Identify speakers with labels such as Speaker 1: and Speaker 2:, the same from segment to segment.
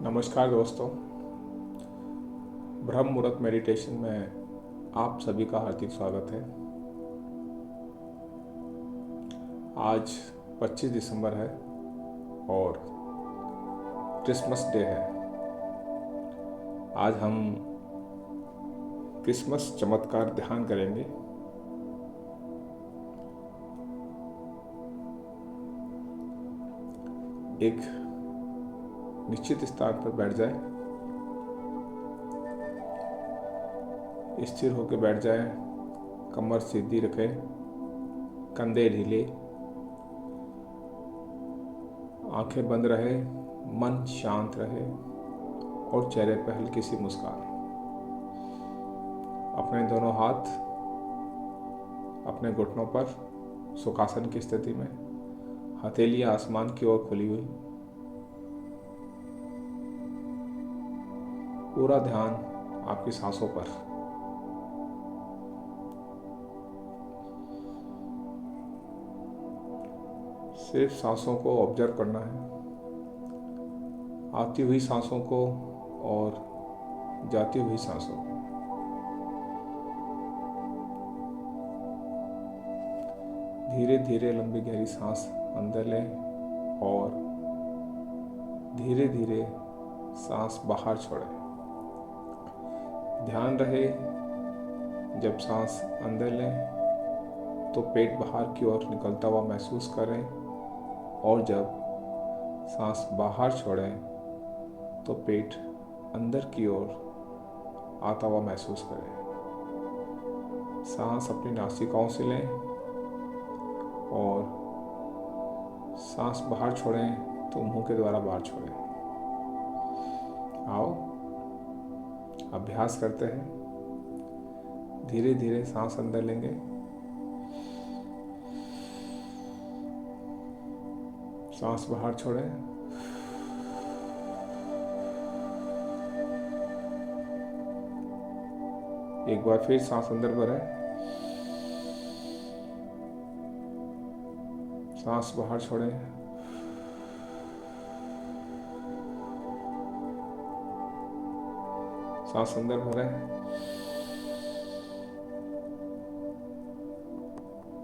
Speaker 1: नमस्कार दोस्तों। ब्रह्म मुहूर्त मेडिटेशन में आप सभी का हार्दिक स्वागत है। आज 25 दिसंबर है और क्रिसमस डे है। आज हम क्रिसमस चमत्कार ध्यान करेंगे। एक निश्चित स्थान पर बैठ जाएं, स्थिर होकर बैठ जाएं, कमर सीधी रखें, कंधे ढीले, आंखें बंद रहे, मन शांत रहे और चेहरे पर हल्की सी मुस्कान। अपने दोनों हाथ अपने घुटनों पर सुखासन की स्थिति में, हथेलियां आसमान की ओर खुली हुई। पूरा ध्यान आपकी सांसों पर। सिर्फ सांसों को ऑब्जर्व करना है, आती हुई सांसों को और जाती हुई सांसों को। धीरे धीरे लंबी गहरी सांस अंदर लें और धीरे धीरे सांस बाहर छोड़ें। ध्यान रहे, जब सांस अंदर लें तो पेट बाहर की ओर निकलता हुआ महसूस करें और जब सांस बाहर छोड़ें तो पेट अंदर की ओर आता हुआ महसूस करें। सांस अपनी नासिकाओं से लें और सांस बाहर छोड़ें तो मुंह के द्वारा बाहर छोड़ें। आओ अभ्यास करते हैं। धीरे धीरे सांस अंदर लेंगे, सांस बाहर छोड़ें, एक बार फिर सांस अंदर भरें, सांस बाहर छोड़ें, सांस अंदर भरें,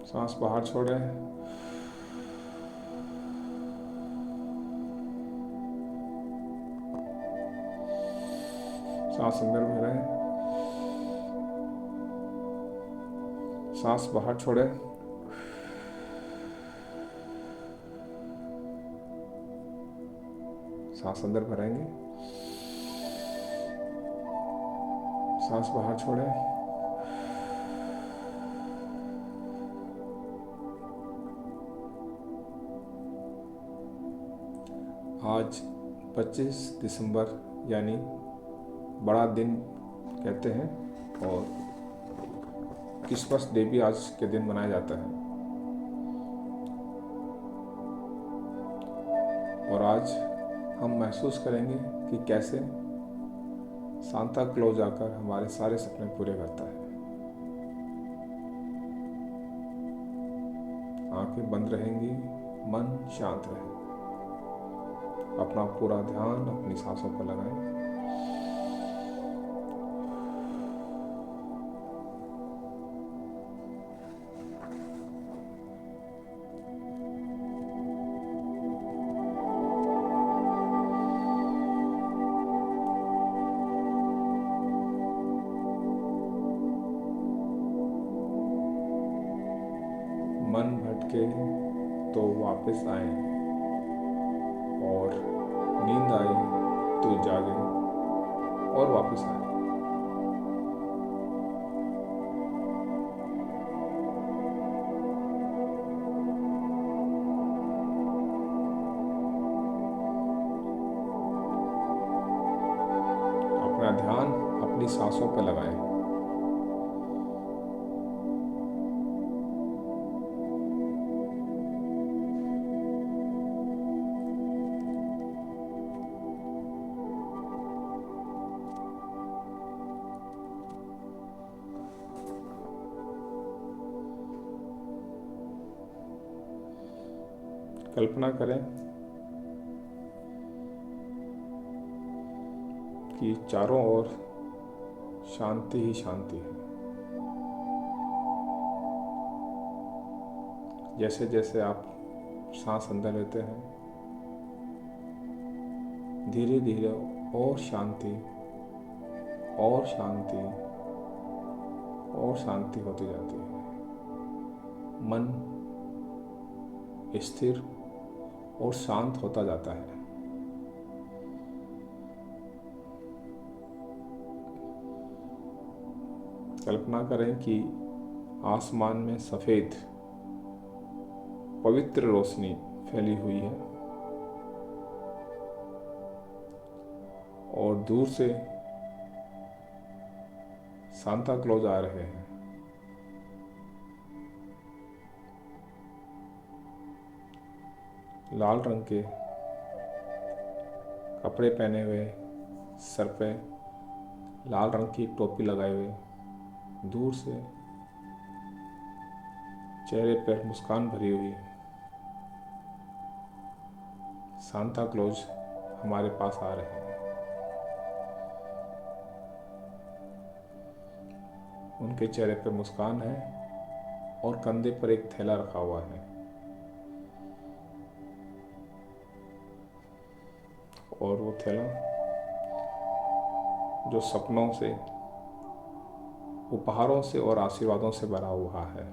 Speaker 1: सांस बाहर छोड़ें, सांस अंदर भरें, सांस बाहर छोड़ें, सांस अंदर भरेंगे, सांस बाहर छोड़ें, आज 25 दिसंबर यानी बड़ा दिन कहते हैं और क्रिसमस डे भी आज के दिन मनाया जाता है। और आज हम महसूस करेंगे कि कैसे सांता क्लॉज आकर हमारे सारे सपने पूरे करता है। आंखें बंद रहेंगी, मन शांत रहे। अपना पूरा ध्यान अपनी सांसों पर लगाएं। मन भटके तो वापस आए और नींद आए तो जागे और वापस आए। अपना ध्यान अपनी सांसों पर लगाएं। कल्पना करें कि चारों ओर शांति ही शांति है। जैसे जैसे आप सांस अंदर लेते हैं, धीरे धीरे और शांति और शांति और शांति होती जाती है। मन स्थिर और शांत होता जाता है। कल्पना करें कि आसमान में सफ़ेद पवित्र रोशनी फैली हुई है और दूर से सांता क्लॉज आ रहे हैं। लाल रंग के कपड़े पहने हुए, सर पे लाल रंग की टोपी लगाए हुए, दूर से चेहरे पर मुस्कान भरी हुई सांता क्लॉज हमारे पास आ रहे हैं। उनके चेहरे पर मुस्कान है और कंधे पर एक थैला रखा हुआ है और वो थैला जो सपनों से, उपहारों से और आशीर्वादों से भरा हुआ है।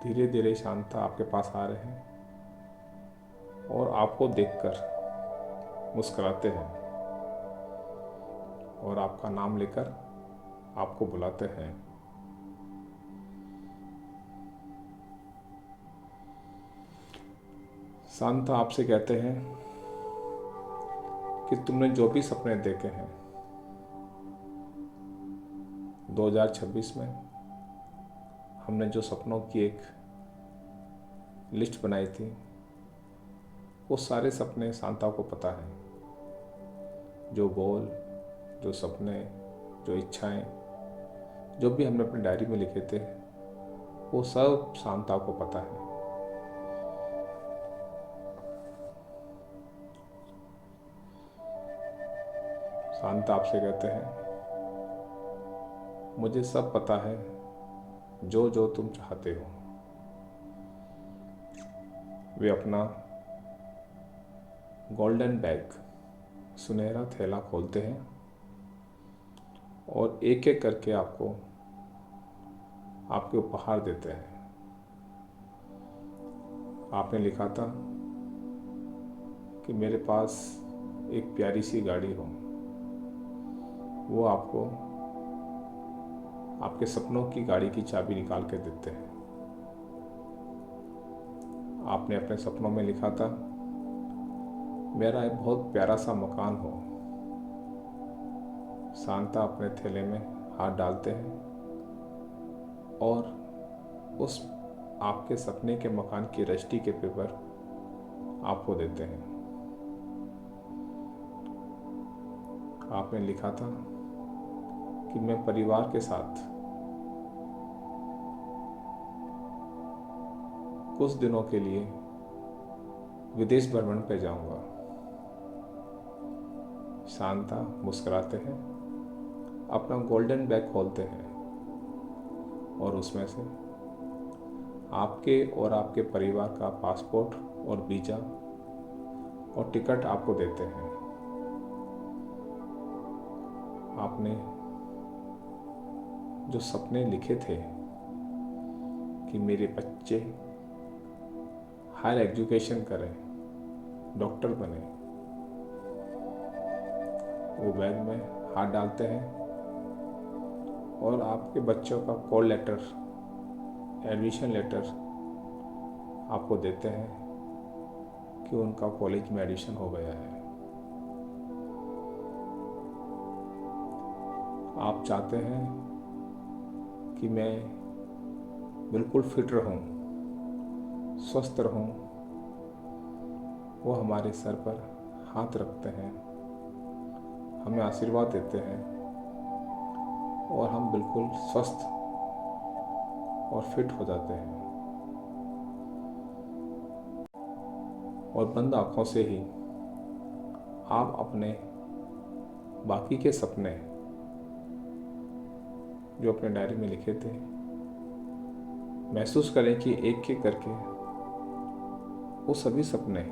Speaker 1: धीरे धीरे शांता आपके पास आ रहे हैं और आपको देखकर मुस्कुराते हैं और आपका नाम लेकर आपको बुलाते हैं। शांता आपसे कहते हैं कि तुमने जो भी सपने देखे हैं 2026 में, हमने जो सपनों की एक लिस्ट बनाई थी, वो सारे सपने शांता को पता है। जो गोल, जो सपने, जो इच्छाएं, जो भी हमने अपनी डायरी में लिखे थे, वो सब शांता को पता है। शांता आपसे कहते हैं, मुझे सब पता है जो जो तुम चाहते हो। वे अपना गोल्डन बैग, सुनहरा थैला खोलते हैं और एक एक करके आपको आपके उपहार देते हैं। आपने लिखा था कि मेरे पास एक प्यारी सी गाड़ी हो। वो आपको आपके सपनों की गाड़ी की चाबी निकाल के देते हैं। आपने अपने सपनों में लिखा था, मेरा एक बहुत प्यारा सा मकान हो। शांता अपने थैले में हाथ डालते हैं और उस आपके सपने के मकान की रजिस्ट्री के पेपर आपको देते हैं। आपने लिखा था कि मैं परिवार के साथ कुछ दिनों के लिए विदेश भ्रमण पे जाऊंगा। शांता मुस्कुराते हैं, अपना गोल्डन बैग खोलते हैं और उसमें से आपके और आपके परिवार का पासपोर्ट और वीज़ा और टिकट आपको देते हैं। आपने जो सपने लिखे थे कि मेरे बच्चे हायर एजुकेशन करें, डॉक्टर बने, वो बैग में हाथ डालते हैं और आपके बच्चों का कॉल लेटर, एडमिशन लेटर आपको देते हैं कि उनका कॉलेज में एडमिशन हो गया है। आप चाहते हैं कि मैं बिल्कुल फिट रहूं, स्वस्थ रहूं। वो हमारे सर पर हाथ रखते हैं, हमें आशीर्वाद देते हैं और हम बिल्कुल स्वस्थ और फिट हो जाते हैं। और बंद आँखों से ही आप अपने बाकी के सपने जो अपने डायरी में लिखे थे महसूस करें कि एक एक करके वो सभी सपने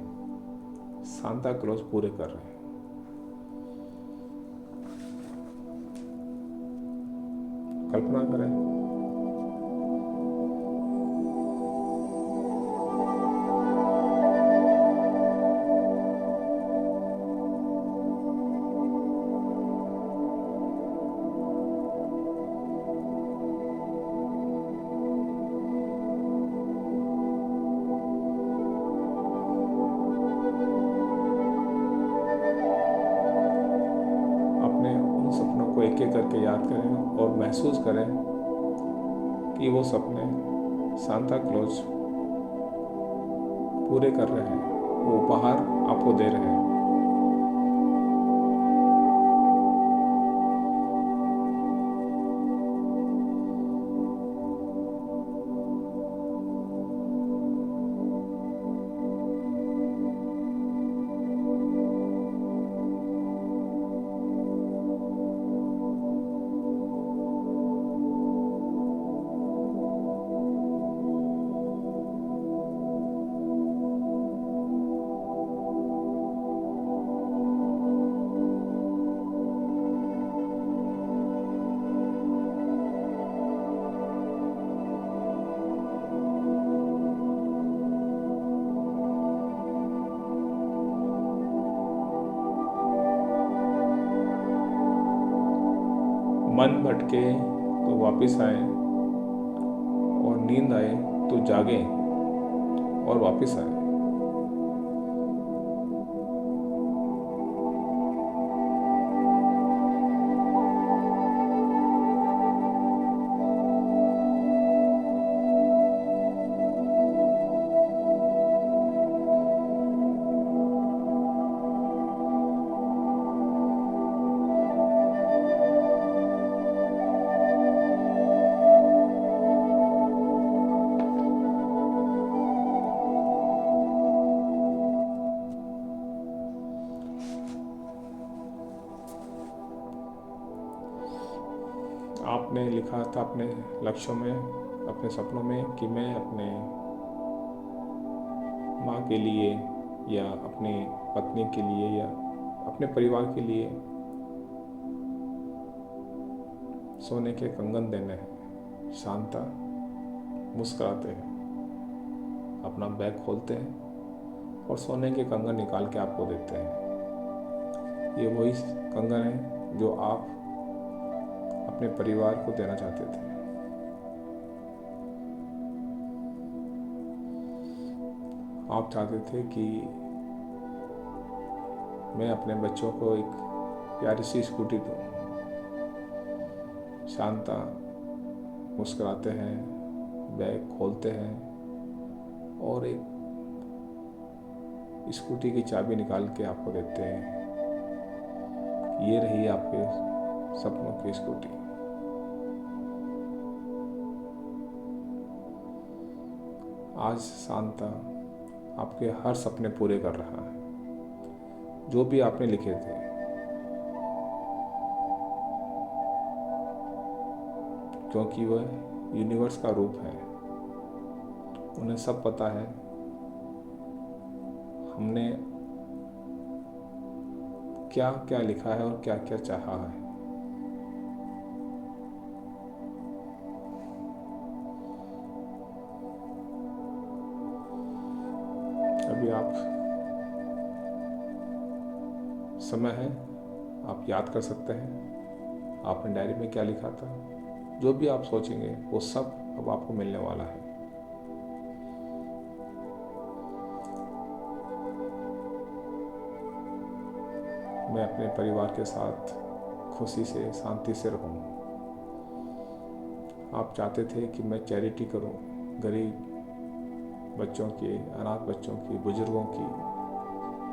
Speaker 1: सांता क्लॉज पूरे कर रहे हैं। कल्पना करें अपने उन सपनों को एक एक करके याद करें और महसूस करें कि वो सपने सांता क्लॉज पूरे कर रहे हैं, वो उपहार आपको दे रहे हैं। मन भटके तो वापस आए और नींद आए तो जागें और वापस आए। आपने लिखा था अपने लक्ष्यों में, अपने सपनों में कि मैं अपने माँ के लिए या अपनी पत्नी के लिए या अपने परिवार के लिए सोने के कंगन देने हैं। शांता मुस्कुराते हैं, अपना बैग खोलते हैं और सोने के कंगन निकाल के आपको देते हैं। ये वही कंगन है जो आप अपने परिवार को देना चाहते थे। आप चाहते थे कि मैं अपने बच्चों को एक प्यारी सी स्कूटी दूँ। शांता मुस्कुराते हैं, बैग खोलते हैं और एक स्कूटी की चाबी निकाल के आपको देते हैं। ये रही आपके सपनों की स्कूटी। आज शांता आपके हर सपने पूरे कर रहा है जो भी आपने लिखे थे। क्योंकि वह यूनिवर्स का रूप है, उन्हें सब पता है हमने क्या क्या लिखा है और क्या क्या चाहा है। अभी आप समय है, आप याद कर सकते हैं आपने डायरी में क्या लिखा था। जो भी आप सोचेंगे वो सब अब आपको मिलने वाला है। मैं अपने परिवार के साथ खुशी से शांति से रहूं। आप चाहते थे कि मैं चैरिटी करूं, गरीब बच्चों की, अनाथ बच्चों की, बुजुर्गों की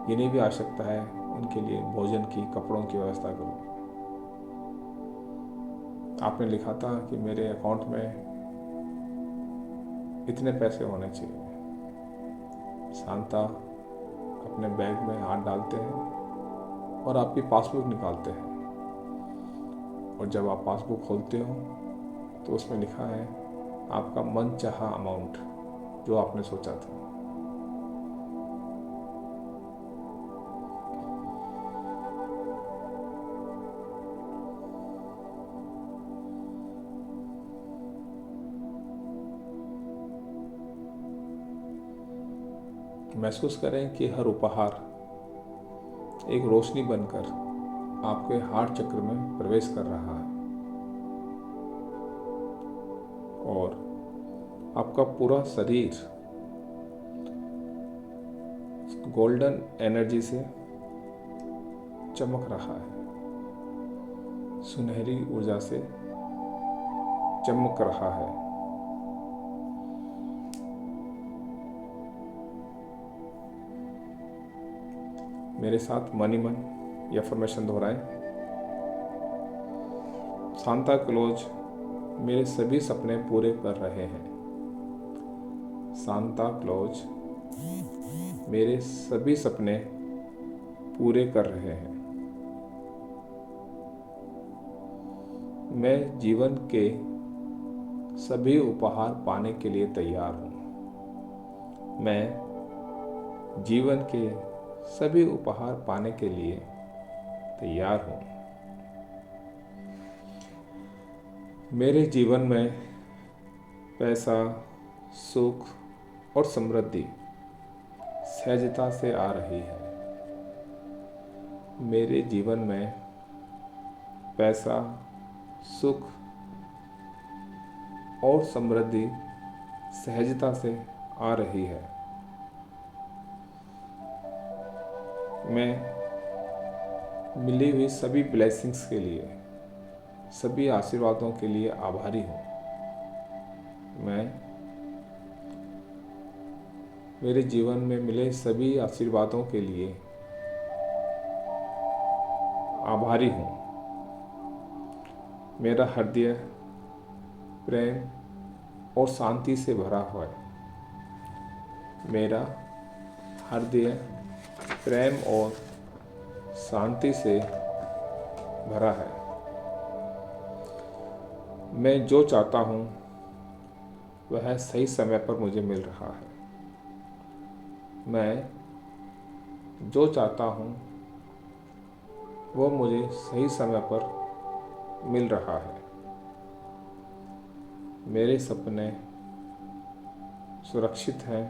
Speaker 1: जिन्हें भी आवश्यकता है उनके लिए भोजन की, कपड़ों की व्यवस्था करूं। आपने लिखा था कि मेरे अकाउंट में इतने पैसे होने चाहिए। शांता अपने बैग में हाथ डालते हैं और आपकी पासबुक निकालते हैं। और जब आप पासबुक खोलते हो तो उसमें लिखा है आपका मनचाहा अमाउंट जो आपने सोचा था। महसूस करें कि हर उपहार एक रोशनी बनकर आपके हार्ट चक्र में प्रवेश कर रहा है और आपका पूरा शरीर गोल्डन एनर्जी से चमक रहा है, सुनहरी ऊर्जा से चमक रहा है। मेरे साथ मन ही मन ये अफर्मेशन दोहराएं। सांता क्लॉज मेरे सभी सपने पूरे कर रहे हैं। सांता क्लॉज मेरे सभी सपने पूरे कर रहे हैं। मैं जीवन के सभी उपहार पाने के लिए तैयार हूँ। मैं जीवन के सभी उपहार पाने के लिए तैयार हूँ। मेरे जीवन में पैसा, सुख और समृद्धि सहजता से आ रही है। मेरे जीवन में पैसा, सुख और समृद्धि सहजता से आ रही है। मैं मिली हुई सभी ब्लेसिंग्स के लिए, सभी आशीर्वादों के लिए आभारी हूँ। मैं मेरे जीवन में मिले सभी आशीर्वादों के लिए आभारी हूँ। मेरा हृदय प्रेम और शांति से भरा हुआ है। मेरा हृदय प्रेम और शांति से भरा है। मैं जो चाहता हूँ वह सही समय पर मुझे मिल रहा है। मैं जो चाहता हूँ वो मुझे सही समय पर मिल रहा है। मेरे सपने सुरक्षित हैं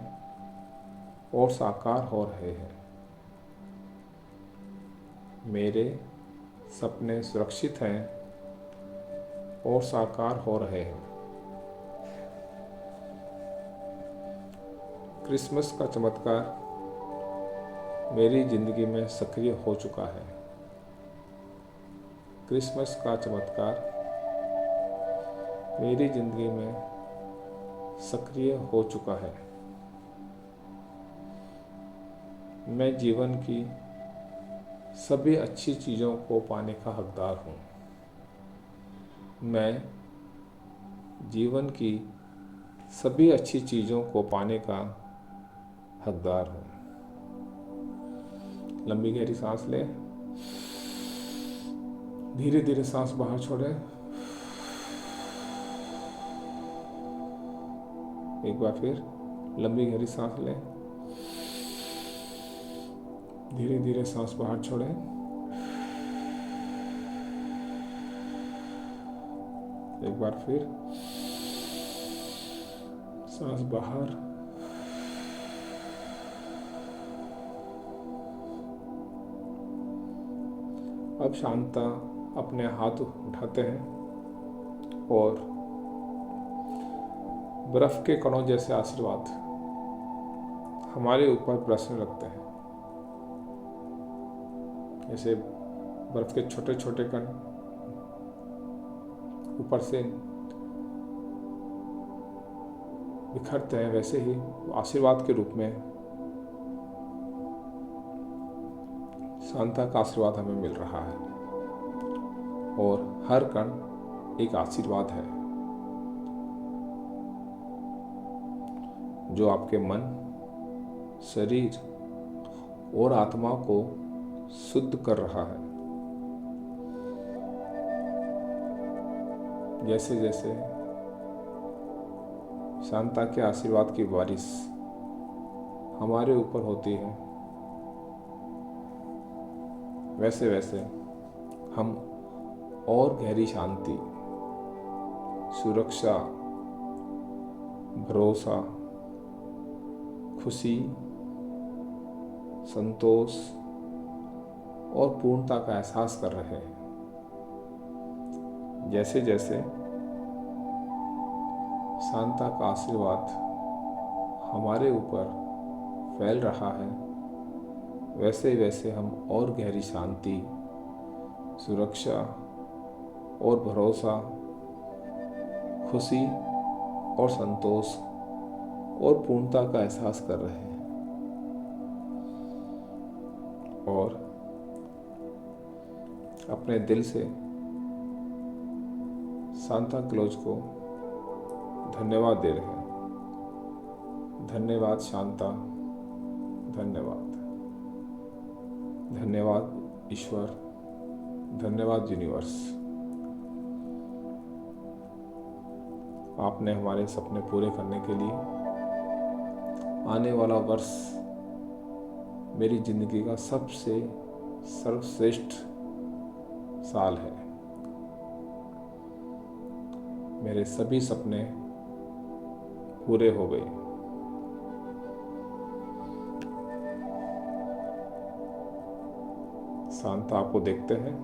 Speaker 1: और साकार हो रहे हैं। मेरे सपने सुरक्षित हैं और साकार हो रहे हैं। क्रिसमस का चमत्कार मेरी ज़िंदगी में सक्रिय हो चुका है। क्रिसमस का चमत्कार मेरी ज़िंदगी में सक्रिय हो चुका है। मैं जीवन की सभी अच्छी चीज़ों को पाने का हकदार हूँ। मैं जीवन की सभी अच्छी चीज़ों को पाने का हकदार हूँ। लंबी गहरी सांस लें, धीरे धीरे सांस बाहर छोड़ें। एक बार फिर लंबी गहरी सांस लें, धीरे धीरे सांस बाहर छोड़ें। एक बार फिर सांस बाहर, अब शांता अपने हाथ उठाते हैं और बर्फ के कणों जैसे आशीर्वाद हमारे ऊपर प्रश्न रखते हैं। जैसे बर्फ के छोटे छोटे कण ऊपर से बिखरते हैं, वैसे ही आशीर्वाद के रूप में शांता का आशीर्वाद हमें मिल रहा है और हर कण एक आशीर्वाद है जो आपके मन, शरीर और आत्मा को शुद्ध कर रहा है। जैसे जैसे शांता के आशीर्वाद की बारिश हमारे ऊपर होती है, वैसे वैसे हम और गहरी शांति, सुरक्षा, भरोसा, खुशी, संतोष और पूर्णता का एहसास कर रहे हैं। जैसे जैसे शांता का आशीर्वाद हमारे ऊपर फैल रहा है, वैसे वैसे हम और गहरी शांति, सुरक्षा और भरोसा, खुशी और संतोष और पूर्णता का एहसास कर रहे हैं। और अपने दिल से सांता क्लॉज को धन्यवाद दे रहे हैं। धन्यवाद शांता, धन्यवाद, धन्यवाद ईश्वर, धन्यवाद यूनिवर्स। आपने हमारे सपने पूरे करने के लिए आने वाला वर्ष मेरी जिंदगी का सबसे सर्वश्रेष्ठ साल है। मेरे सभी सपने पूरे हो गए। शांता आपको देखते हैं,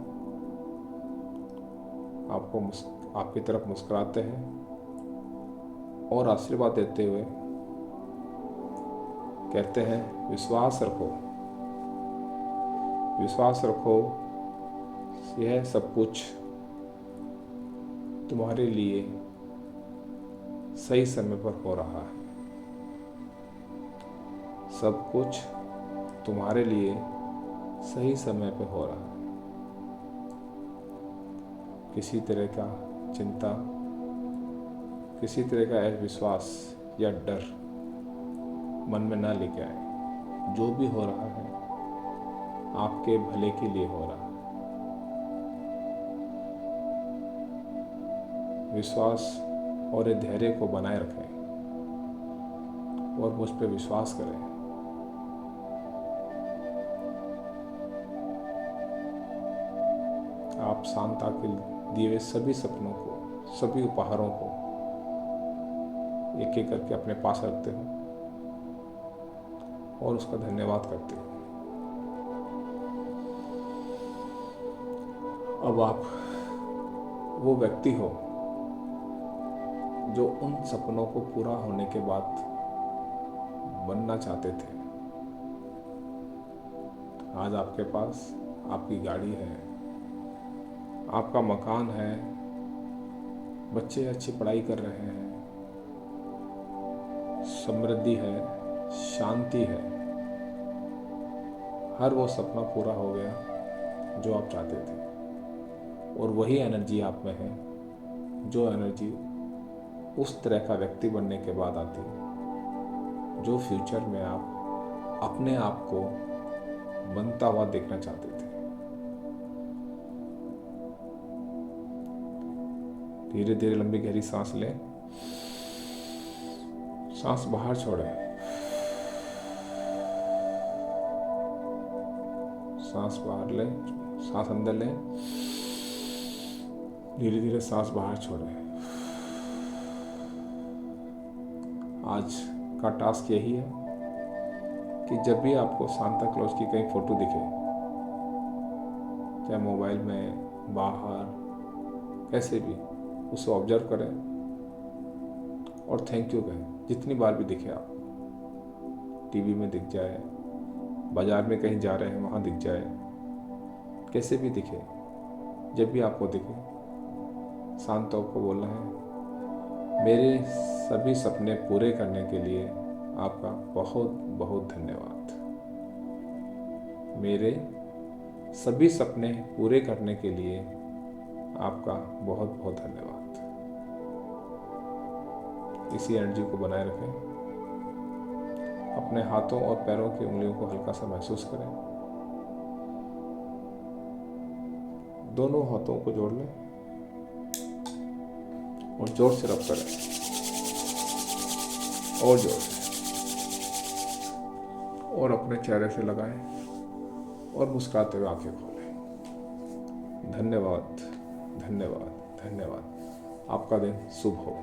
Speaker 1: आपकी तरफ मुस्कुराते हैं और आशीर्वाद देते हुए कहते हैं, विश्वास रखो, विश्वास रखो, यह सब कुछ तुम्हारे लिए सही समय पर हो रहा है। सब कुछ तुम्हारे लिए सही समय पे हो रहा है। किसी तरह का चिंता, किसी तरह का अविश्वास या डर मन में ना लेके आए। जो भी हो रहा है आपके भले के लिए हो रहा है। विश्वास और धैर्य को बनाए रखें और मुझ पर विश्वास करें। आप शांता के दिए हुए सभी सपनों को, सभी उपहारों को एक एक करके अपने पास रखते हो और उसका धन्यवाद करते हो। अब आप वो व्यक्ति हो जो उन सपनों को पूरा होने के बाद बनना चाहते थे। आज आपके पास आपकी गाड़ी है, आपका मकान है, बच्चे अच्छी पढ़ाई कर रहे हैं, समृद्धि है, शांति है। हर वो सपना पूरा हो गया जो आप चाहते थे। और वही एनर्जी आप में है, जो एनर्जी उस तरह का व्यक्ति बनने के बाद आती है जो फ्यूचर में आप अपने आप को बनता हुआ देखना चाहते थे। धीरे धीरे लंबी गहरी सांस लें, सांस बाहर छोड़ें, सांस बाहर लें, सांस अंदर लें, धीरे धीरे सांस बाहर छोड़ें। आज का टास्क यही है कि जब भी आपको सांता क्लॉज की कहीं फोटो दिखे, चाहे मोबाइल में, बाहर, कैसे भी, उसे ऑब्जर्व करें और थैंक यू कहें। जितनी बार भी दिखे, आप टीवी में दिख जाए, बाजार में कहीं जा रहे हैं वहाँ दिख जाए, कैसे भी दिखे, जब भी आपको दिखे शांता को बोलना है, मेरे सभी सपने पूरे करने के लिए आपका बहुत बहुत धन्यवाद। मेरे सभी सपने पूरे करने के लिए आपका बहुत बहुत धन्यवाद। इसी एनर्जी को बनाए रखें अपने हाथों और पैरों की उंगलियों को हल्का सा महसूस करें। दोनों हाथों को जोड़ लें और जोर से रब करें और जोर से, और अपने चेहरे से लगाएं और मुस्कुराते हुए आंखें खोलें। धन्यवाद, धन्यवाद, धन्यवाद। आपका दिन शुभ हो।